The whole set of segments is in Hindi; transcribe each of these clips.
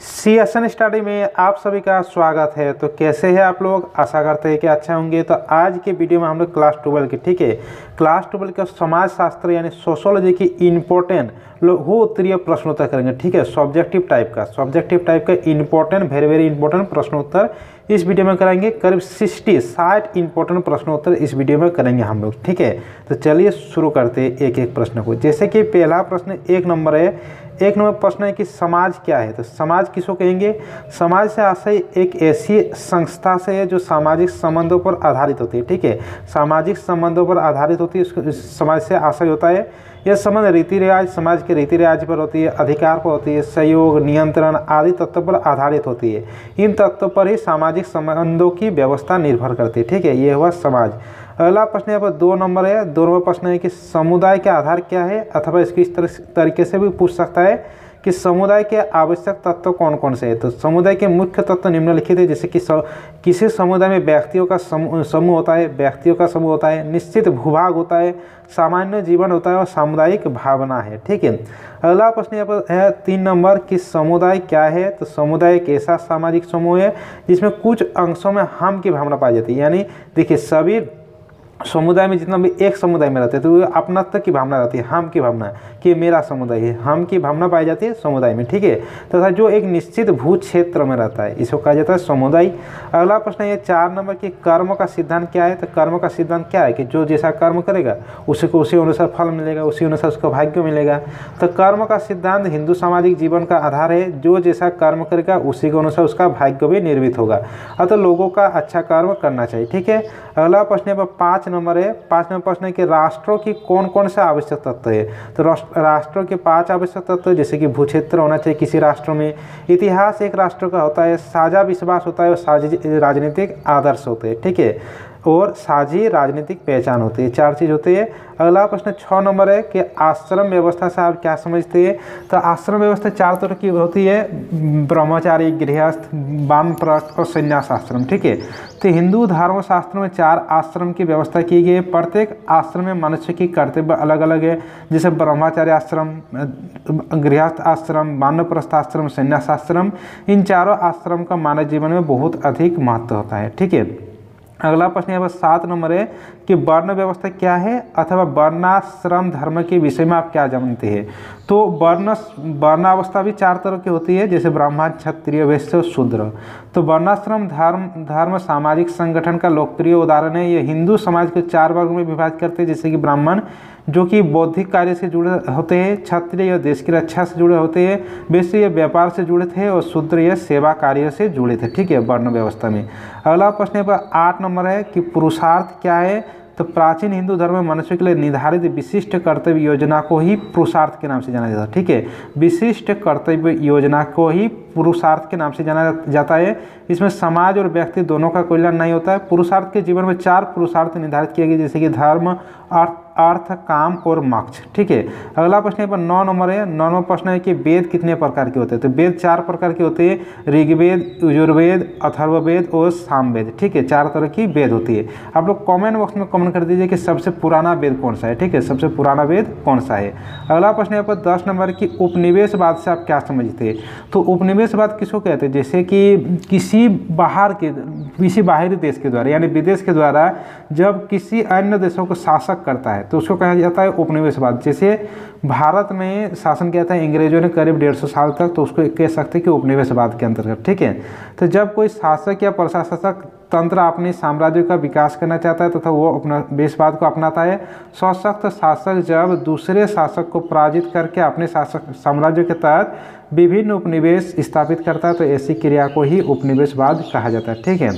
सीएसएन स्टडी में आप सभी का स्वागत है। तो कैसे हैं आप लोग? आशा करते हैं कि अच्छा होंगे। तो आज के वीडियो में हम लोग क्लास 12 की क्लास 12 का समाज शास्त्र यानी सोशोलॉजी की इम्पोर्टेंट लघु उत्तरीय प्रश्नोत्तर करेंगे। ठीक है, सब्जेक्टिव टाइप का इम्पोर्टेंट वेरी इंपॉर्टेंट प्रश्नोत्तर इस वीडियो में करेंगे। करीब 60 इंपॉर्टेंट प्रश्नोत्तर इस वीडियो में करेंगे हम लोग। ठीक है, तो चलिए शुरू करते हैं एक एक प्रश्न को। जैसे कि पहला प्रश्न 1 नंबर है। 1 नंबर प्रश्न है कि समाज क्या है? तो समाज किसको कहेंगे? समाज से आशय एक ऐसी संस्था से है जो सामाजिक संबंधों पर आधारित होती है। ठीक है, सामाजिक संबंधों पर आधारित होती है, उसको समाज से आशय होता है। यह संबंध रीति रिवाज, समाज के रीति रिवाज पर होती है, अधिकार पर होती है, सहयोग, नियंत्रण आदि तत्वों पर आधारित होती है। इन तत्वों पर ही सामाजिक संबंधों की व्यवस्था निर्भर करती है। ठीक है, यह हुआ समाज। अगला प्रश्न यहाँ पर 2 नंबर है। 2 नंबर प्रश्न है कि समुदाय के आधार क्या है, अथवा इसकी इस तरीके से भी पूछ सकता है कि समुदाय के आवश्यक तत्व कौन कौन से हैं। तो समुदाय के मुख्य तत्व निम्नलिखित है। जैसे कि किसी समुदाय में व्यक्तियों का समूह होता है, निश्चित भूभाग होता है, सामान्य जीवन होता है और सामुदायिक भावना है। ठीक है, अगला प्रश्न यहाँ पर है 3 नंबर कि समुदाय क्या है? तो समुदाय एक ऐसा सामाजिक समूह है जिसमें कुछ अंशों में हम की भावना पाई जाती है। यानी देखिए, सभी समुदाय में जितना भी एक समुदाय में रहते हैं तो अपनत्व की भावना रहती है, हम की भावना कि मेरा समुदाय है, हम की भावना पाई जाती है समुदाय में। ठीक है, तथा जो एक निश्चित भू क्षेत्र में रहता है इसको कहा जाता है समुदाय। अगला प्रश्न है 4 नंबर कि कर्म का सिद्धांत क्या है? तो कर्म का सिद्धांत क्या है कि जो जैसा कर्म करेगा उसी को उसी अनुसार फल मिलेगा, उसी अनुसार उसको भाग्य मिलेगा। तो कर्म का सिद्धांत हिंदू सामाजिक जीवन का आधार है। जो जैसा कर्म करेगा उसी के अनुसार उसका भाग्य भी निर्मित होगा। अतः लोगों का अच्छा कर्म करना चाहिए। ठीक है, अगला प्रश्न पर 5 नंबर है। 5 नंबर प्रश्न है कि राष्ट्रों की कौन कौन से आवश्यक तत्व है? तो राष्ट्रों के 5 आवश्यक तत्व जैसे कि भूक्षेत्र होना चाहिए किसी राष्ट्र में, इतिहास एक राष्ट्र का होता है, साझा विश्वास होता है और साझी राजनीतिक आदर्श होते हैं। ठीक है, और साझी राजनीतिक पहचान होती है। 4 चीज़ होती है। अगला प्रश्न 6 नंबर है कि आश्रम व्यवस्था से आप क्या समझते हैं? तो आश्रम व्यवस्था 4 तरह की होती है, ब्रह्मचारी, गृहस्थ, वानप्रस्थ और संन्यास आश्रम। ठीक है, तो हिंदू धर्मशास्त्र में 4 आश्रम की व्यवस्था की गई है। प्रत्येक आश्रम में मनुष्य की कर्तव्य अलग अलग है। जैसे ब्रह्मचार्य आश्रम, गृहस्थ आश्रम, वानप्रस्थ आश्रम, संन्यास आश्रम, इन चारों आश्रम का मानव जीवन में बहुत अधिक महत्व होता है। ठीक है, अगला प्रश्न यहाँ पर 7 नंबर है कि वर्ण व्यवस्था क्या है, अथवा वर्णाश्रम धर्म के विषय में आप क्या जानते हैं? तो वर्णावस्था भी 4 तरह की होती है, जैसे ब्राह्मण, क्षत्रिय, वैश्य और शूद्र। तो वर्णाश्रम धर्म सामाजिक संगठन का लोकप्रिय उदाहरण है। ये हिंदू समाज को 4 वर्ग में विभाजित करते हैं, जैसे कि ब्राह्मण जो कि बौद्धिक कार्य से जुड़े होते हैं, क्षत्रिय या देश की रक्षा से जुड़े होते हैं, वैश्य या व्यापार से जुड़े थे और शूद्र या सेवा कार्य से जुड़े थे। ठीक है, वर्ण व्यवस्था में। अगला प्रश्न पर 8 नंबर है कि पुरुषार्थ क्या है? तो प्राचीन हिंदू धर्म में मनुष्य के लिए निर्धारित विशिष्ट कर्तव्य योजना को ही पुरुषार्थ के नाम से जाना जाता है। ठीक है, विशिष्ट कर्तव्य योजना को ही पुरुषार्थ के नाम से जाना जाता है। इसमें समाज और व्यक्ति दोनों का कल्याण नहीं होता है। पुरुषार्थ के जीवन में 4 पुरुषार्थ निर्धारित किए गए, जैसे कि धर्म, अर्थ, काम और मोक्ष। ठीक है, अगला प्रश्न पर 9 नंबर है। 9 नंबर प्रश्न है कि वेद कितने प्रकार के होते हैं? तो वेद 4 प्रकार के होते हैं, ऋग्वेद, यजुर्वेद, अथर्ववेद और सामवेद। ठीक है, 4 तरह की वेद होती है। आप लोग कमेंट बॉक्स में कमेंट कर दीजिए कि सबसे पुराना वेद कौन सा है। ठीक है, सबसे पुराना वेद कौन सा है। अगला प्रश्न यहाँ पर 10 नंबर की उपनिवेशवाद से आप क्या समझते हैं? तो उपनिवेशवाद किसको कहते हैं? जैसे कि किसी बाहरी देश के द्वारा यानी विदेश के द्वारा जब किसी अन्य देशों को शासक करता है तो उसको कहा जाता है उपनिवेशवाद। जैसे भारत में शासन किया था अंग्रेजों ने करीब 150 साल तक, तो उसको कह सकते हैं कि उपनिवेशवाद के अंतर्गत। ठीक है, तो जब कोई शासक या प्रशासक तंत्र अपने साम्राज्य का विकास करना चाहता है तथा वो उपनिवेशवाद को अपनाता है। सशक्त शासक जब दूसरे शासक को पराजित करके अपने साम्राज्य के तहत विभिन्न उपनिवेश स्थापित करता है तो ऐसी क्रिया को ही उपनिवेशवाद कहा जाता है। ठीक है,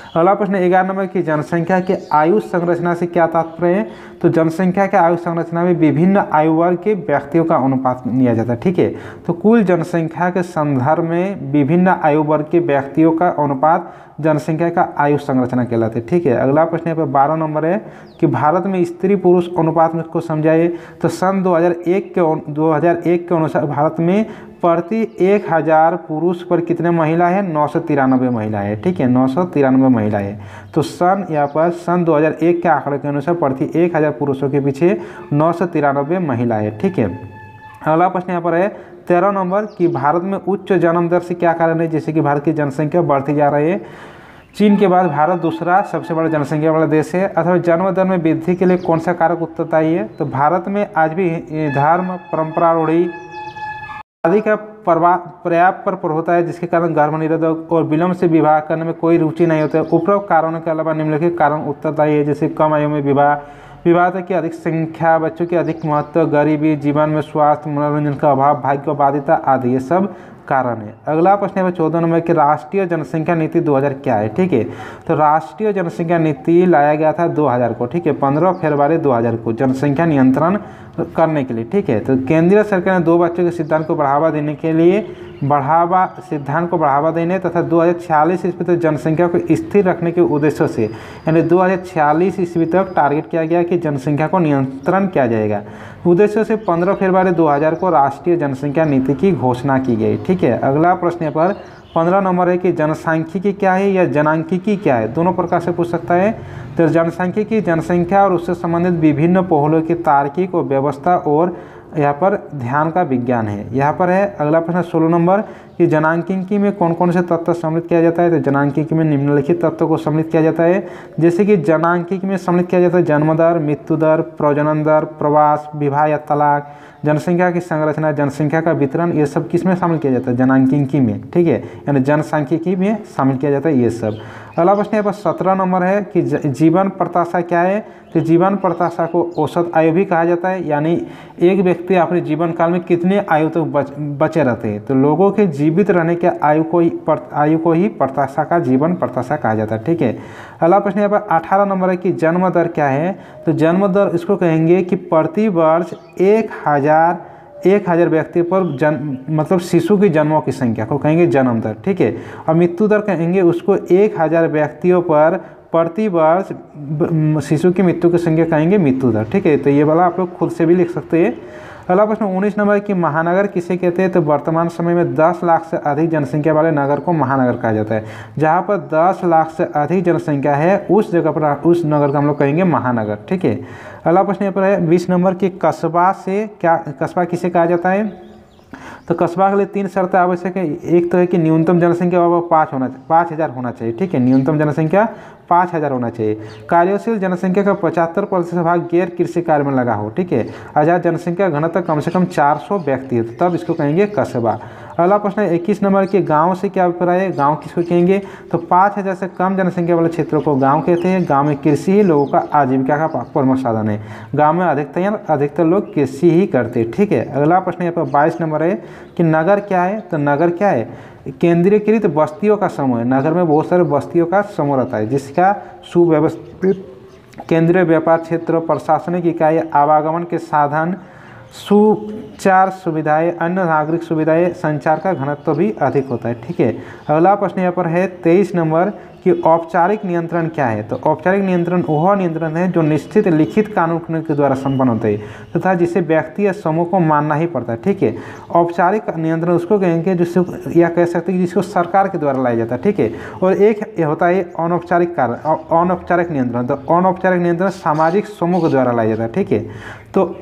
अगला प्रश्न 11 नंबर की जनसंख्या के आयु संरचना से क्या तात्पर्य है? तो जनसंख्या के आयु संरचना में विभिन्न आयु वर्ग के व्यक्तियों का अनुपात लिया जाता है। ठीक है, तो कुल जनसंख्या के संदर्भ में विभिन्न आयु वर्ग के व्यक्तियों का अनुपात जनसंख्या का आयु संरचना कहलाते हैं। ठीक है, अगला प्रश्न यहाँ पर 12 नंबर है कि भारत में स्त्री पुरुष अनुपात में को समझाइए। तो सन 2001 के अनुसार भारत में प्रति 1000 पुरुष पर कितने महिला है? 993 महिला है। ठीक है, 993 महिला है। तो सन 2001 के आंकड़े के अनुसार प्रति 1000 पुरुषों के पीछे 993 महिला है। ठीक है, अगला प्रश्न यहाँ पर है 13 नंबर कि भारत में उच्च जन्म दर से क्या कारण है, जैसे कि भारत की जनसंख्या बढ़ती जा रही है, चीन के बाद भारत दूसरा सबसे बड़ा जनसंख्या वाला देश है, अथवा जन्म दर में वृद्धि के लिए कौन सा कारक उत्तरदायी है। तो भारत में आज भी धर्म, परंपरा, रूढ़ि आदि का पर्याप्त पर होता है, जिसके कारण गर्भनिरोधक और विलंब से विवाह करने में कोई रुचि नहीं होता है। उपरोक्त कारणों के अलावा निम्नलिखित कारण उत्तरदायी है, जैसे कम आयु में विवाह, विवाह की अधिक संख्या, बच्चों की अधिक महत्व, गरीबी, जीवन में स्वास्थ्य, मनोरंजन का अभाव, भाग्यवादिता आदि, ये सब कारण है। अगला प्रश्न है 14 नंबर कि राष्ट्रीय जनसंख्या नीति 2000 क्या है। ठीक है, तो राष्ट्रीय जनसंख्या नीति लाया गया था 2000 को, ठीक है, 15 फरवरी 2000 को, जनसंख्या नियंत्रण करने के लिए। ठीक है, तो केंद्रीय सरकार ने 2 बच्चों के सिद्धांत को बढ़ावा देने के लिए बढ़ावा देने तथा 2046 ईस्वी तक जनसंख्या को स्थिर रखने के उद्देश्य से, यानी 2046 ईस्वी तक टारगेट किया गया कि जनसंख्या को नियंत्रण किया जाएगा। उद्देश्य से 15 फरवरी 2000 को राष्ट्रीय जनसंख्या नीति की घोषणा की गई। ठीक है, अगला प्रश्न पर 15 नंबर है कि जनसांख्यिकी क्या है या जनांकिकी क्या है, दोनों प्रकार से पूछ सकता है। तो जनसांख्यिकी जनसंख्या और उससे संबंधित विभिन्न पहलुओं की तार्किक और व्यवस्था और यहाँ पर ध्यान का विज्ञान है। यहाँ पर है अगला प्रश्न 16 नंबर कि जनांकिकी में कौन कौन से तत्व सम्मिलित किया जाता है। तो जनांकिकी में निम्नलिखित तत्वों को सम्मिलित किया जाता है, जैसे कि जनांकिकी में सम्मिलित किया जाता है जन्म दर, मृत्यु दर, प्रजनन दर, प्रवास, विवाह या तलाक, जनसंख्या की संरचना, जनसंख्या का वितरण, ये सब किस में शामिल किया जाता है, जनांकिकी में। ठीक है, यानी जनसांख्यिकी में शामिल किया जाता है ये सब। अगला प्रश्न यहाँ पर 17 नंबर है कि जीवन प्रत्याशा क्या है। तो जीवन प्रत्याशा को औसत आयु भी कहा जाता है, यानी एक व्यक्ति अपने जीवन काल में कितने आयु तक बचे रहते हैं। तो लोगों के जीवित रहने के आयु को ही प्रत्याशा का जीवन प्रत्याशा कहा जाता है। ठीक है, अगला प्रश्न यहाँ पर 18 नंबर है कि जन्म दर क्या है। तो जन्म दर इसको कहेंगे कि प्रति वर्ष 1000 व्यक्ति पर मतलब शिशु की जन्मों की संख्या को कहेंगे जन्म दर। ठीक है, और मृत्यु दर कहेंगे उसको 1000 व्यक्तियों पर प्रति वर्ष शिशु की मृत्यु की संख्या कहेंगे मृत्यु दर। ठीक है, तो ये वाला आप लोग खुद से भी लिख सकते हैं। अगला प्रश्न 19 नंबर कि महानगर किसे कहते हैं। तो वर्तमान समय में 10 लाख से अधिक जनसंख्या वाले नगर को महानगर कहा जाता है। जहाँ पर 10 लाख से अधिक जनसंख्या है उस जगह पर उस नगर का हम लोग कहेंगे महानगर। ठीक है, अगला प्रश्न यहाँ पर है 20 नंबर कि कस्बा किसे कहा जाता है। तो कस्बा के लिए 3 शर्तें आवश्यक है। एक तो है कि न्यूनतम जनसंख्या 5000 होना चाहिए। ठीक है, न्यूनतम जनसंख्या 5000 होना चाहिए। कार्यशील जनसंख्या का 75% भाग गैर कृषि कार्य में लगा हो। ठीक है, आजाद जनसंख्या घनत्व कम से कम 400 व्यक्ति है, तो तब इसको कहेंगे कस्बा। अगला प्रश्न 21 नंबर के गांव से क्या अभिप्राय है। गांव किसको कहेंगे। तो 5000 से कम जनसंख्या वाले क्षेत्रों को गांव कहते हैं। गांव में कृषि ही लोगों का आजीविका का प्रमुख साधन है। गांव में अधिकतर लोग कृषि ही करते हैं। ठीक है, अगला प्रश्न यहाँ पर 22 नंबर है कि नगर क्या है। तो नगर क्या है, केंद्रीकृत बस्तियों का समूह है। नगर में बहुत सारे बस्तियों का समूह रहता है, जिसका सुव्यवस्थित केंद्रीय व्यापार क्षेत्र, प्रशासनिक इकाई, आवागमन के साधन, सुचार सुविधाएं, अन्य नागरिक सुविधाएं, संचार का घनत्व भी अधिक होता है। ठीक है, अगला प्रश्न यहाँ पर है 23 नंबर कि औपचारिक नियंत्रण क्या है। तो औपचारिक नियंत्रण वह नियंत्रण है जो निश्चित लिखित कानून के द्वारा संपन्न होते हैं तथा जिसे व्यक्ति या समूह को मानना ही पड़ता है। ठीक है, औपचारिक नियंत्रण उसको कहेंगे जिसको या कह सकते हैं कि जिसको सरकार के द्वारा लाया जाता है। ठीक है, और एक होता है अनौपचारिक नियंत्रण। तो अनौपचारिक नियंत्रण सामाजिक समूह के द्वारा लाया जाता है। ठीक है, तो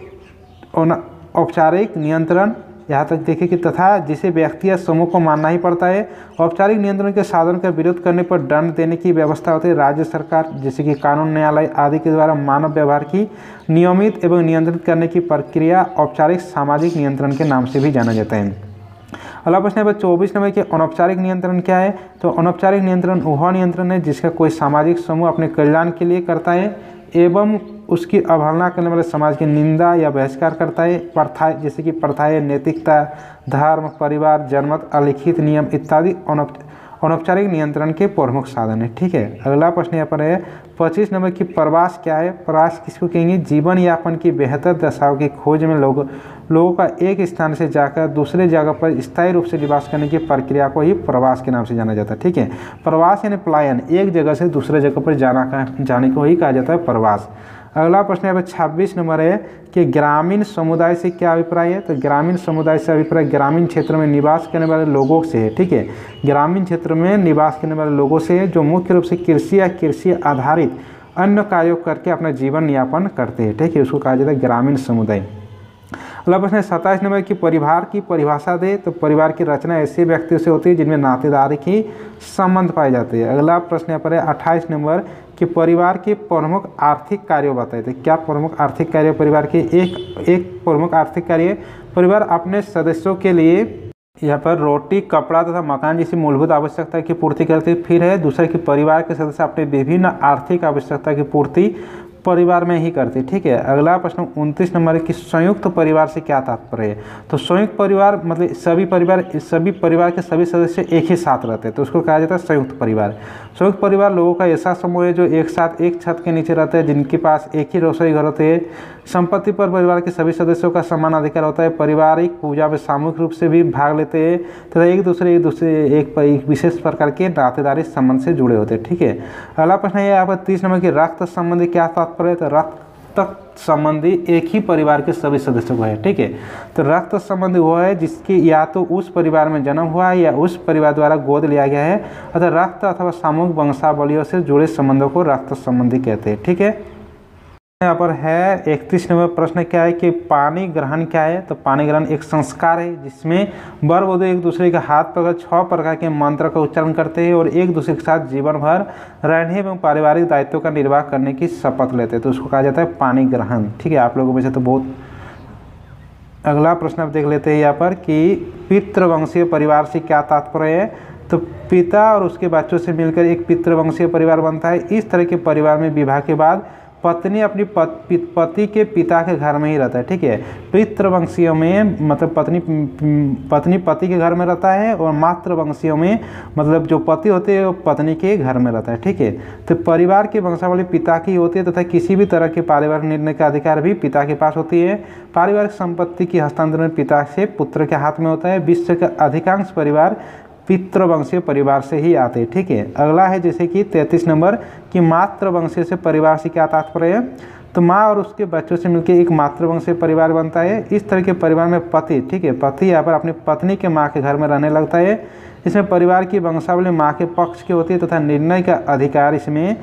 औपचारिक नियंत्रण यहाँ तक देखिए कि तथा जिसे व्यक्ति या समूह को मानना ही पड़ता है। औपचारिक नियंत्रण के साधन का विरोध करने पर दंड देने की व्यवस्था होती है। राज्य सरकार जैसे कि कानून न्यायालय आदि के द्वारा मानव व्यवहार की नियमित एवं नियंत्रित करने की प्रक्रिया औपचारिक सामाजिक नियंत्रण के नाम से भी जाना जाता है। अगला प्रश्न है 24 नंबर कि अनौपचारिक नियंत्रण क्या है। तो अनौपचारिक नियंत्रण वह नियंत्रण है जिसका कोई सामाजिक समूह अपने कल्याण के लिए करता है एवं उसकी अवहेलना करने वाले समाज की निंदा या बहिष्कार करता है। प्रथाएं जैसे कि प्रथाएं, नैतिकता, धर्म, परिवार, जनमत, अलिखित नियम इत्यादि अनौपचारिक नियंत्रण के प्रमुख साधन है। ठीक है, अगला प्रश्न यहाँ पर है 25 नंबर की प्रवास क्या है। प्रवास किसको कहेंगे। जीवन यापन की बेहतर दशाओं की खोज में लोगों का एक स्थान से जाकर दूसरे जगह पर स्थायी रूप से निवास करने की प्रक्रिया को ही प्रवास के नाम से जाना जाता है। ठीक है, प्रवास यानी पलायन, एक जगह से दूसरे जगह पर जाने को ही कहा जाता है प्रवास। अगला प्रश्न यहाँ पर 26 नंबर है कि ग्रामीण समुदाय से क्या अभिप्राय है। तो ग्रामीण समुदाय से अभिप्राय ग्रामीण क्षेत्र में निवास करने वाले लोगों से है। ठीक है, ग्रामीण क्षेत्र में निवास करने वाले लोगों से है जो मुख्य रूप से कृषि या कृषि आधारित अन्य कार्यों करके अपना जीवन यापन करते हैं। ठीक है, उसको कहा जाता है ग्रामीण समुदाय। अगला प्रश्न है 27 नंबर की परिवार की परिभाषा दे। तो परिवार की रचना ऐसे व्यक्तियों से होती है जिनमें नातेदारी की संबंध पाए जाते हैं। अगला प्रश्न यहाँ पर है 28 नंबर कि परिवार के प्रमुख आर्थिक कार्य बताए थे। क्या प्रमुख आर्थिक कार्य परिवार के? एक प्रमुख आर्थिक कार्य, परिवार अपने सदस्यों के लिए यहाँ पर रोटी, कपड़ा तथा मकान जैसी मूलभूत आवश्यकता की पूर्ति करते हैं। फिर है दूसरा कि परिवार के सदस्य अपने विभिन्न आर्थिक आवश्यकता की पूर्ति परिवार में ही करते। ठीक है। अगला प्रश्न 29 नंबर है कि संयुक्त परिवार से क्या तात्पर्य है? तो संयुक्त परिवार मतलब सभी परिवार के सभी सदस्य एक ही साथ रहते हैं, तो उसको कहा जाता है संयुक्त परिवार। संयुक्त परिवार लोगों का ऐसा समूह है जो एक साथ एक छत के नीचे रहते हैं, जिनके पास एक ही रसोई घर होते हैं। संपत्ति पर परिवार के सभी सदस्यों का समान अधिकार होता है। पारिवारिक पूजा में सामूहिक रूप से भी भाग लेते हैं तथा एक दूसरे एक विशेष प्रकार के नातेदारी संबंध से जुड़े होते हैं। ठीक है। अगला प्रश्न है यहाँ पर 30 नंबर की रक्त संबंधी क्या तात्पर्य? तो रक्त संबंधी एक ही परिवार के सभी सदस्यों को है। ठीक है। तो रक्त संबंधी वो है जिसकी या तो उस परिवार में जन्म हुआ है या उस परिवार द्वारा गोद लिया गया है, अतः रक्त अथवा सामूहिक वंशावलियों से जुड़े संबंधों को रक्त संबंधी कहते हैं। ठीक है। यहाँ पर है 31 नंबर प्रश्न क्या है कि पानी ग्रहण क्या है? तो पानी ग्रहण एक संस्कार है जिसमें वर वधू एक दूसरे के हाथ पकड़ 6 प्रकार के मंत्र का उच्चारण करते हैं और एक दूसरे के साथ जीवन भर रहने एवं पारिवारिक दायित्वों का निर्वाह करने की शपथ लेते हैं, तो उसको कहा जाता है पानी ग्रहण। ठीक है। आप लोगों में से तो बहुत। अगला प्रश्न आप देख लेते हैं यहाँ पर कि पितृवंशीय परिवार से क्या तात्पर्य है? तो पिता और उसके बच्चों से मिलकर एक पितृवंशीय परिवार बनता है। इस तरह के परिवार में विवाह के बाद पत्नी अपनी पति के पिता के घर में ही रहता है। ठीक है। पितृवंशीयों में मतलब पत्नी पति के घर में रहता है और मातृवंशीयों में मतलब जो पति होते हैं वो पत्नी के घर में रहता है। ठीक है। तो परिवार की वंशावली पिता की होती है तथा किसी भी तरह के पारिवारिक निर्णय का अधिकार भी पिता के पास होती है। पारिवारिक संपत्ति की हस्तांतरण पिता से पुत्र के हाथ में होता है। विश्व का अधिकांश परिवार पितृवंशीय परिवार से ही आते हैं। ठीक है। अगला है जैसे कि 33 नंबर कि मातृवंशीय से परिवार से क्या तात्पर्य है? तो माँ और उसके बच्चों से मिलकर एक मातृवंशीय परिवार बनता है। इस तरह के परिवार में पति, ठीक है, पति यहाँ पर अपनी पत्नी के माँ के घर में रहने लगता है। इसमें परिवार की वंशावली माँ के पक्ष की होती है तथा निर्णय का अधिकार इसमें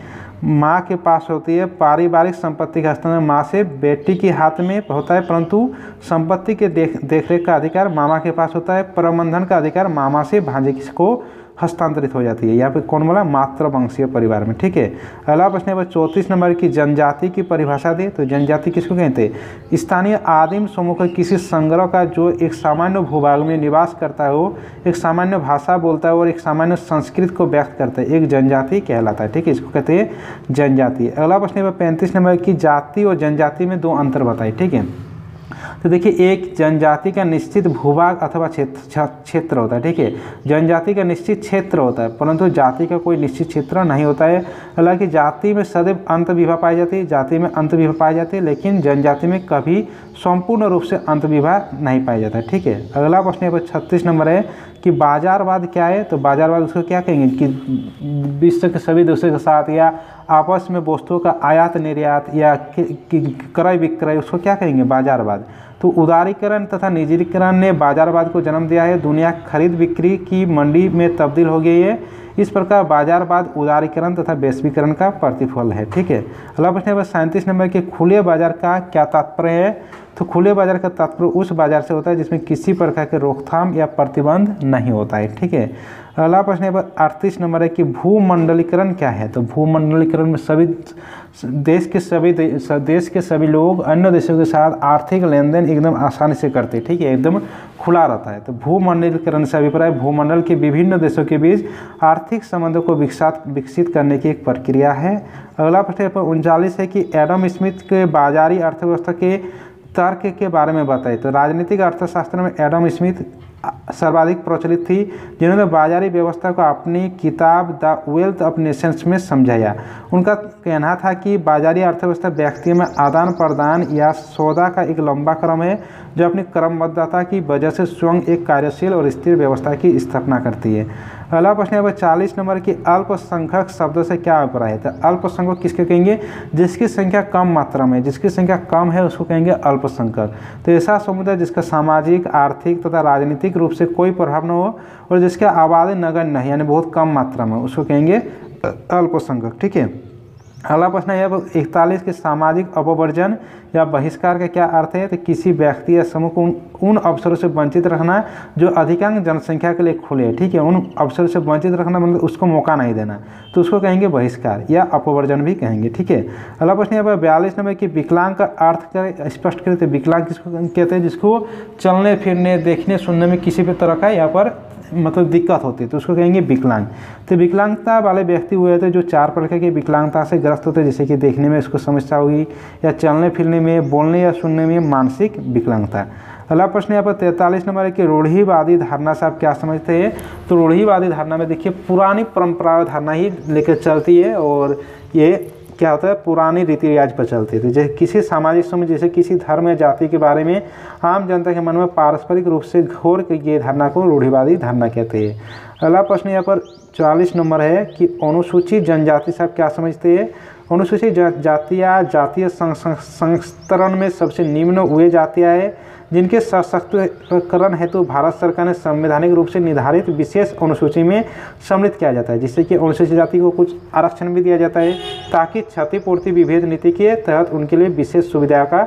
माँ के पास होती है। पारिवारिक संपत्ति का हस्तांतरण माँ से बेटी के हाथ में होता है, परंतु संपत्ति के देखरेख का अधिकार मामा के पास होता है। प्रबंधन का अधिकार मामा से भांजे को हस्तांतरित हो जाती है। यहाँ पे कौन बोला? मातृवंशीय परिवार में। ठीक है। अगला प्रश्न है 34 नंबर की जनजाति की परिभाषा दे। तो जनजाति किसको कहते हैं? स्थानीय आदिम समूह के किसी संग्रह का जो एक सामान्य भूभाग में निवास करता हो, एक सामान्य भाषा बोलता है और एक सामान्य संस्कृति को व्यक्त करता है, एक जनजाति कहलाता है। ठीक है। इसको कहते हैं जनजाति। अगला प्रश्न है 35 नंबर की जाति और जनजाति में 2 अंतर बताए। ठीक है। तो देखिए, एक जनजाति का निश्चित भूभाग अथवा क्षेत्र होता है। ठीक है। जनजाति का निश्चित क्षेत्र होता है परंतु जाति का कोई निश्चित क्षेत्र नहीं होता है। हालांकि जाति में सदैव अंतर्विवाह पाई जाती है, जाति में अंतर्विवाह पाई जाती है, लेकिन जनजाति में कभी संपूर्ण रूप से अंतर्विवाह नहीं पाया जाता है। ठीक है। अगला प्रश्न यहाँ पर 36 नंबर है कि बाजारवाद क्या है? तो बाजारवाद उसको क्या कहेंगे कि विश्व के सभी देशों के साथ या आपस में वस्तुओं का आयात निर्यात या क्रय विक्रय, उसको क्या कहेंगे? बाजारवाद। तो उदारीकरण तथा निजीकरण ने बाजारवाद को जन्म दिया है। दुनिया खरीद बिक्री की मंडी में तब्दील हो गई है। इस प्रकार बाजारवाद उदारीकरण तथा वैश्वीकरण का प्रतिफल है। ठीक है। अगला प्रश्न है 37 नंबर के खुले बाजार का क्या तात्पर्य है? तो खुले बाजार का तात्पर्य उस बाजार से होता है जिसमें किसी प्रकार के रोकथाम या प्रतिबंध नहीं होता है। ठीक है। अगला प्रश्न है 38 नंबर है कि भूमंडलीकरण क्या है? तो भूमंडलीकरण में सभी देश के सभी लोग अन्य देशों के साथ आर्थिक लेन देन एकदम आसानी से करते हैं। ठीक है। एकदम खुला रहता है। तो भूमंडलीकरण से अभिप्राय भूमंडल के विभिन्न देशों के बीच आर्थिक संबंधों को विकसित करने की एक प्रक्रिया है। अगला प्रश्न 39 है कि एडम स्मिथ के बाजारी अर्थव्यवस्था के तर्क के बारे में बताइए। तो राजनीतिक अर्थशास्त्र में एडम स्मिथ सर्वाधिक प्रचलित थी, जिन्होंने बाजारी व्यवस्था को अपनी किताब द वेल्थ ऑफ नेशंस में समझाया। उनका कहना था कि बाजारी अर्थव्यवस्था व्यक्तियों में आदान प्रदान या सौदा का एक लंबा क्रम है जो अपनी क्रमबद्धता की वजह से स्वयं एक कार्यशील और स्थिर व्यवस्था की स्थापना करती है। अगला प्रश्न है 40 नंबर की अल्पसंख्यक शब्दों से क्या अभिप्राय है? तो अल्पसंख्यक किसके कहेंगे? जिसकी संख्या कम मात्रा में, जिसकी संख्या कम है उसको कहेंगे अल्पसंख्यक। तो ऐसा समुदाय जिसका सामाजिक, आर्थिक तथा राजनीतिक रूप से कोई प्रभाव न हो और जिसके आबादी नगण्य नहीं यानी बहुत कम मात्रा में, उसको कहेंगे अल्पसंख्यक। ठीक है। अगला प्रश्न है 41 के सामाजिक अपवर्जन या बहिष्कार का क्या अर्थ है? तो किसी व्यक्ति या समूह को उन अवसरों से वंचित रखना जो अधिकांश जनसंख्या के लिए खुले, ठीक है, उन अवसरों से वंचित रखना मतलब उसको मौका नहीं देना, तो उसको कहेंगे बहिष्कार या अपवर्जन भी कहेंगे, ठीक है। अगला प्रश्न यहाँ पर 42 नंबर की विकलांग का अर्थ क्या स्पष्ट करें? तो विकलांग किसको कहते हैं? जिसको चलने फिरने देखने सुनने में किसी भी तरह का यहाँ पर मतलब दिक्कत होती है, तो उसको कहेंगे विकलांग। तो विकलांगता वाले व्यक्ति हुए थे जो 4 प्रकार की विकलांगता से ग्रस्त होते हैं, जैसे कि देखने में उसको समस्या होगी या चलने फिरने में, बोलने या सुनने में मानसिक विकलांगता। अगला प्रश्न यहाँ पर 43 नंबर है कि रूढ़िवादी धारणा से आप क्या समझते हैं? तो रूढ़िवादी धारणा में देखिए पुरानी परंपरा धारणा ही लेकर चलती है और ये क्या होता है पुरानी रीति रिवाज पर चलती है। जैसे किसी सामाजिक समूह जैसे किसी धर्म या जाति के बारे में आम जनता के मन में पारस्परिक रूप से घोर ये धारणा को रूढ़िवादी धारणा कहते हैं। अगला प्रश्न यहाँ पर 44 नंबर है कि अनुसूचित जनजाति से आप क्या समझते हैं? अनुसूचित जातियाँ जातीय संस्तरण में सबसे निम्न वे जातियाँ हैं जिनके सशक्तिकरण हेतु भारत सरकार ने संवैधानिक रूप से निर्धारित विशेष अनुसूची में सम्मिलित किया जाता है, जिससे कि अनुसूचित जाति को कुछ आरक्षण भी दिया जाता है ताकि क्षतिपूर्ति विभेद नीति के तहत उनके लिए विशेष सुविधा का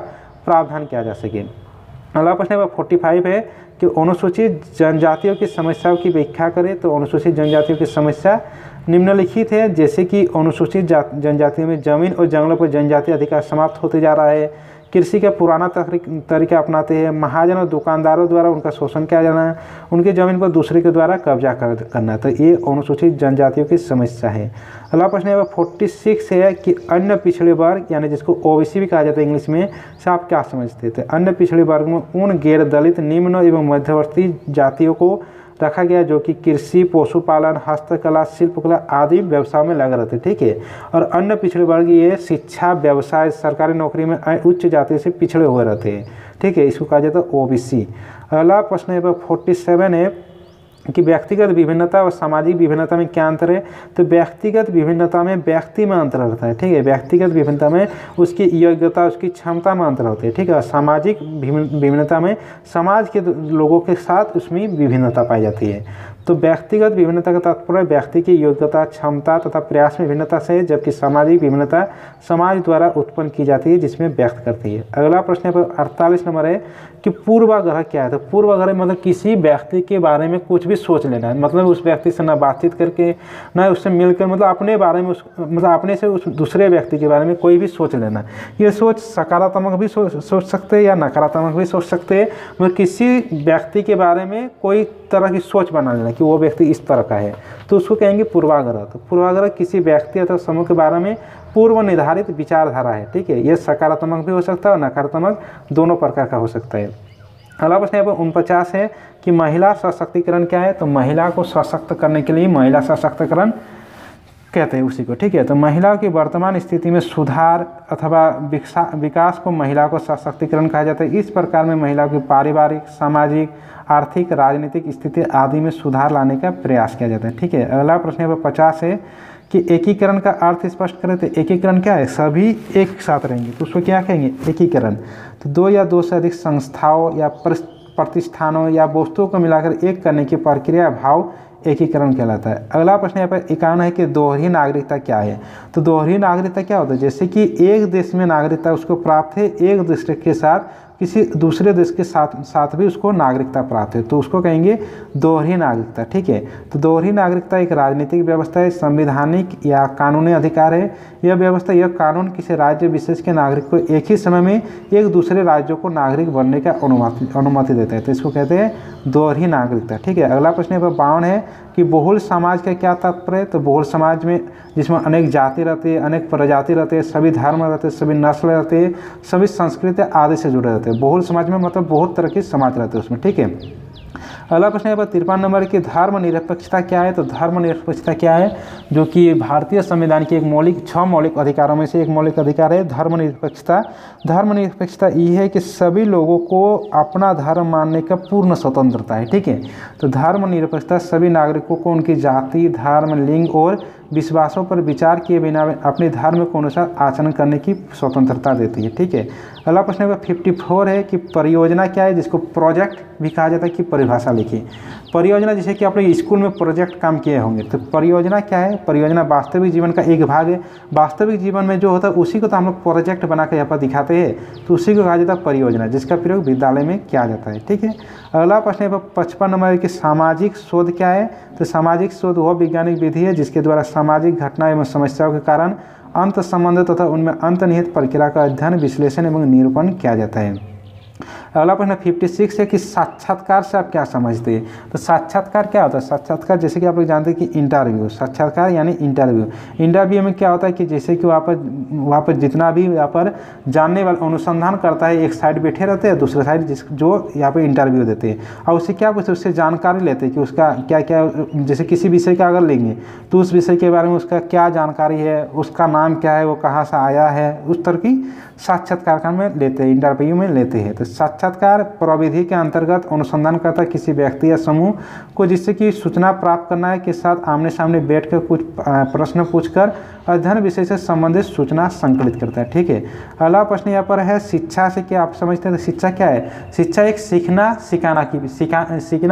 प्रावधान किया जा सके। अगला प्रश्न नंबर 45 है कि अनुसूचित जनजातियों की समस्याओं की व्याख्या करें। तो अनुसूचित जनजातियों की समस्या निम्नलिखित है, जैसे कि अनुसूचित जनजातियों में जमीन और जंगलों पर जनजातीय अधिकार समाप्त होते जा रहा है, कृषि का पुराना तरीका अपनाते हैं, महाजन और दुकानदारों द्वारा उनका शोषण किया जाना, उनकी जमीन पर दूसरे के द्वारा कब्जा करना, तो ये अनुसूचित जनजातियों की समस्या है। अगला प्रश्न है 46 है कि अन्य पिछड़े वर्ग यानी जिसको ओबीसी भी कहा जाता है इंग्लिश में, से आप क्या समझते थे? अन्य पिछड़े वर्ग में उन गैर दलित निम्न एवं मध्यवर्ती जातियों को रखा गया जो कि कृषि, पशुपालन, हस्तकला, शिल्पकला आदि व्यवसाय में लगे रहते, ठीक है। और अन्य पिछड़े वर्ग ये शिक्षा, व्यवसाय, सरकारी नौकरी में उच्च जाति से पिछड़े हुए रहते हैं, ठीक है, इसको कहा जाता है ओबीसी। अगला प्रश्न है 47 है कि व्यक्तिगत विभिन्नता और सामाजिक विभिन्नता में क्या अंतर है? तो व्यक्तिगत विभिन्नता में व्यक्ति में अंतर रहता है, ठीक है, व्यक्तिगत विभिन्नता में उसकी योग्यता उसकी क्षमता में अंतर होती है, ठीक है। सामाजिक विभिन्नता में समाज के लोगों के साथ उसमें विभिन्नता पाई जाती है। तो व्यक्तिगत विभिन्नता का तात्पर्य व्यक्ति की योग्यता, क्षमता तथा प्रयास में विभिन्नता से, जबकि सामाजिक विभिन्नता समाज द्वारा उत्पन्न की जाती है जिसमें व्यक्त करती है। अगला प्रश्न पर 48 नंबर है कि पूर्वाग्रह क्या है? तो पूर्वाग्रह मतलब किसी व्यक्ति के बारे में कुछ भी सोच लेना है, मतलब उस व्यक्ति से ना बातचीत करके ना उससे मिलकर मतलब अपने बारे में मतलब अपने से उस दूसरे व्यक्ति के बारे में कोई भी सोच लेना। ये सोच सकारात्मक भी सोच सकते हैं या नकारात्मक भी सोच सकते हैं, मतलब किसी व्यक्ति के बारे में कोई तरह की सोच बना लेना कि वो व्यक्ति इस तरह का है, तो उसको कहेंगे पूर्वाग्रह। तो पूर्वाग्रह किसी व्यक्ति अथवा समूह के बारे में पूर्व निर्धारित विचारधारा है, ठीक है, ये सकारात्मक भी हो सकता है और नकारात्मक दोनों प्रकार का हो सकता है। अगला प्रश्न यहाँ पर 49 है कि महिला सशक्तिकरण क्या है? तो महिला को सशक्त करने के लिए महिला सशक्तिकरण कहते हैं उसी को, ठीक है। तो महिला की वर्तमान स्थिति में सुधार अथवा विकास को महिला को सशक्तिकरण कहा जाता है। इस प्रकार में महिला की पारिवारिक, सामाजिक, आर्थिक, राजनीतिक स्थिति आदि में सुधार लाने का प्रयास किया जाता है, ठीक है। अगला प्रश्न यहाँ पर 50 है कि एकीकरण का अर्थ स्पष्ट करें। तो एकीकरण क्या है? सभी एक साथ रहेंगे, तो उसको क्या कहेंगे? एकीकरण। तो दो या दो से अधिक संस्थाओं या प्रतिष्ठानों या वस्तुओं को मिलाकर एक करने की प्रक्रिया भाव एकीकरण कहलाता है। अगला प्रश्न यहाँ पर 51 है कि दोहरी नागरिकता क्या है? तो दोहरी नागरिकता क्या होता है? जैसे कि एक देश में नागरिकता उसको प्राप्त है, एक देश के साथ किसी दूसरे देश के साथ भी उसको नागरिकता प्राप्त है, तो उसको कहेंगे दोहरी नागरिकता, ठीक है। तो दोहरी नागरिकता एक राजनीतिक व्यवस्था है, संवैधानिक या कानूनी अधिकार है। यह व्यवस्था, यह कानून किसी राज्य विशेष के नागरिक को एक ही समय में एक दूसरे राज्यों को नागरिक बनने का अनुमति देता है, तो इसको कहते हैं दोहरी नागरिकता, ठीक है। अगला प्रश्न 52 है कि बहुल समाज का क्या तात्पर्य है? तो बहुल समाज में जिसमें अनेक जाति रहती है, अनेक प्रजाति रहते हैं, सभी धर्म रहते हैं, सभी नस्ल रहते हैं, सभी संस्कृति आदि से जुड़े रहते हैं। बहुल समाज में मतलब बहुत तरह के समाज रहते हैं उसमें, ठीक है। अगला प्रश्न है 53 नंबर की धर्मनिरपेक्षता क्या है? तो धर्मनिरपेक्षता क्या है? जो कि भारतीय संविधान की एक 6 मौलिक अधिकारों में से एक मौलिक अधिकार है धर्मनिरपेक्षता। धर्मनिरपेक्षता ये है कि सभी लोगों को अपना धर्म मानने का पूर्ण स्वतंत्रता है, ठीक है। तो धर्मनिरपेक्षता सभी नागरिकों को उनकी जाति, धर्म, लिंग और विश्वासों पर विचार किए बिना अपने धर्म के अनुसार आचरण करने की स्वतंत्रता देती है। ठीक है, अगला प्रश्न नंबर 54 है कि परियोजना क्या है, जिसको प्रोजेक्ट भी कहा जाता है, कि परिभाषा लिखिए। परियोजना, जैसे कि आप लोग स्कूल में प्रोजेक्ट काम किए होंगे, तो परियोजना क्या है? परियोजना वास्तविक जीवन का एक भाग है। वास्तविक जीवन में जो होता है उसी को तो हम लोग प्रोजेक्ट बना कर यहाँ पर दिखाते हैं, तो उसी को कहा जाता है परियोजना, जिसका प्रयोग विद्यालय में किया जाता है। ठीक है, अगला प्रश्न 55 नंबर है कि सामाजिक शोध क्या है? तो सामाजिक शोध वह वैज्ञानिक विधि है जिसके द्वारा सामाजिक घटना एवं समस्याओं के कारण अंत संबंध तथा उनमें अंतर्निहित प्रक्रिया का अध्ययन, विश्लेषण एवं निरूपण किया जाता है। अगला प्रश्न 56 है कि साक्षात्कार से आप क्या समझते हैं? तो साक्षात्कार क्या होता है? साक्षात्कार जैसे कि आप लोग जानते हैं कि इंटरव्यू, साक्षात्कार यानी इंटरव्यू। इंटरव्यू में क्या होता है कि जैसे कि वहाँ पर जितना भी यहाँ पर जानने वाला अनुसंधान करता है, एक साइड बैठे रहते हैं, दूसरे साइड जो यहाँ पर इंटरव्यू देते हैं, और उससे क्या पूछते हैं, उससे जानकारी लेते हैं कि उसका क्या क्या, जैसे किसी विषय का अगर लेंगे तो उस विषय के बारे में उसका क्या जानकारी है, उसका नाम क्या है, वो कहाँ से आया है, उस तरह की साक्षात्कार में लेते हैं, इंटरव्यू में लेते हैं। तो साक्षात्कार प्रविधि के अंतर्गत अनुसंधानकर्ता किसी व्यक्ति या समूह को जिससे कि सूचना प्राप्त करना है के साथ आमने सामने बैठकर कुछ प्रश्न पूछकर अध्ययन विषय से संबंधित सूचना संकलित करता है। ठीक है, अगला प्रश्न यहाँ पर है शिक्षा से क्या आप समझते हैं? तो शिक्षा क्या है? शिक्षा एक सीखना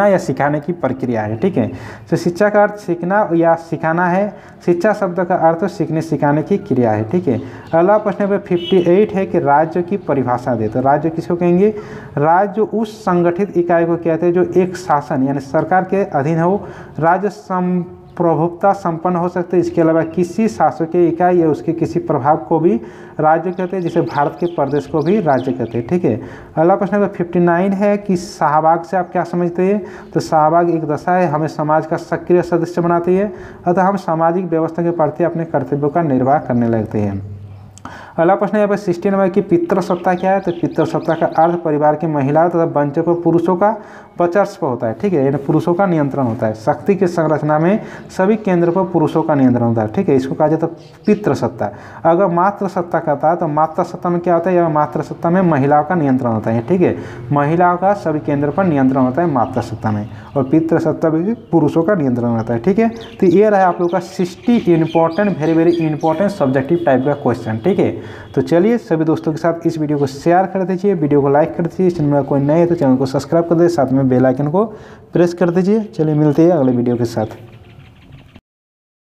या सिखाने की प्रक्रिया है। ठीक है, तो शिक्षा का अर्थ सीखना या सिखाना है। शिक्षा शब्द का अर्थ सीखने सिखाने की क्रिया है। ठीक है, अगला प्रश्न नंबर 58 है कि राज्य की परिभाषा दे। तो राज्य किसको कहेंगे? राज्य उस संगठित इकाई को कहते हैं जो एक शासन यानी सरकार के अधीन हो। राज्य प्रभुत्ता संपन्न हो सकते हैं। इसके अलावा किसी शासकीय इकाई या उसके किसी प्रभाव को भी राज्य कहते हैं, जैसे भारत के प्रदेश को भी राज्य कहते हैं। ठीक है, अगला प्रश्न नंबर 59 है कि शाहबाग से आप क्या समझते हैं? तो शाहबाग एक दशा है, हमें समाज का सक्रिय सदस्य बनाती है, अतः हम सामाजिक व्यवस्था के प्रति अपने कर्तव्यों का निर्वाह करने लगते हैं। अगला प्रश्न यहाँ पर 60 नंबर की पितृसत्ता क्या है? तो पितृसत्ता का अर्थ परिवार की महिलाओं तथा वंचित पुरुषों का वर्चस्व होता है। ठीक है, यानी पुरुषों का नियंत्रण होता है। शक्ति की संरचना में सभी केंद्र पर पुरुषों का नियंत्रण होता है। ठीक है, इसको कहा जाता है पितृसत्ता। अगर मातृसत्ता कहता है तो मातृसत्ता में क्या होता है? या मातृसत्ता में महिलाओं का नियंत्रण होता है। ठीक है, महिलाओं का सभी केंद्र पर नियंत्रण होता है मातृसत्ता में, और पितृसत्ता में पुरुषों का नियंत्रण होता है। ठीक है, तो ये रहा आप लोग का 60 important, very important subjective type का क्वेश्चन। ठीक है, तो चलिए सभी दोस्तों के साथ इस वीडियो को शेयर कर दीजिए, वीडियो को लाइक कर दीजिए, चैनल में कोई नए है तो चैनल को सब्सक्राइब कर दीजिए, साथ में बेल आइकन को प्रेस कर दीजिए। चलिए मिलते हैं अगले वीडियो के साथ।